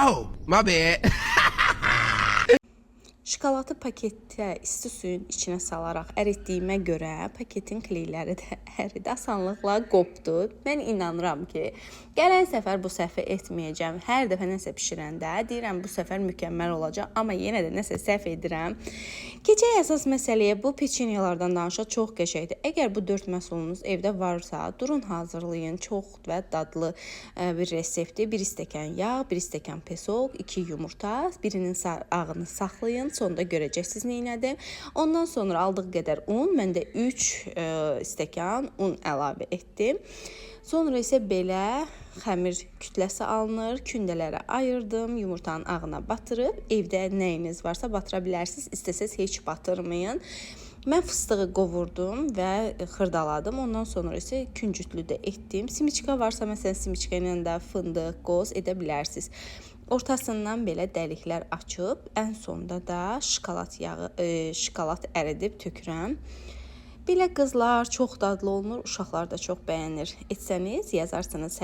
Oh, my bad. Şokoladı paketdə isti suyun içinə salaraq əritdiyimə görə paketin kleyləri də əridi, asanlıqla qopdu. Mən inanıram ki, gələn səfər bu səhvi etməyəcəm. Hər dəfə nəsə bişirəndə deyirəm bu səfər mükəmməl olacaq, amma yenə də nəsə səhv edirəm. Keçək əsas məsələyə, bu peçenyelardan danışaq, çox qəşəngdir. Əgər bu 4 məhsulunuz evdə varsa, durun hazırlayın. Çox və dadlı bir reseptdir. 1 stəkan yağ, 1 stəkan pesok, 2 yumurta, birinin ağını saxlayın. Sonda görəcəksiniz neynədir. Ondan sonra aldıq qədər un, mən də 3 stəkan un əlavə etdim. Sonra isə belə xəmir kütləsi alınır, kündələrə ayırdım, yumurtanın ağına batırıb, evdə nəyiniz varsa batıra bilərsiniz, istəsəz heç batırmayın. Mən fıstığı qovurdum və xırdaladım, ondan sonra isə küncütlü də etdim. Simiçka varsa, məsələn, simiçka ilə də fındıq, qoz edə bilərsiniz. Ortasından belə dəliklər açıb, ən sonda da şokolad əridib tökürəm. Belə qızlar çox dadlı olunur, uşaqlar da çox bəyənir. Etsəniz, yazarsınız.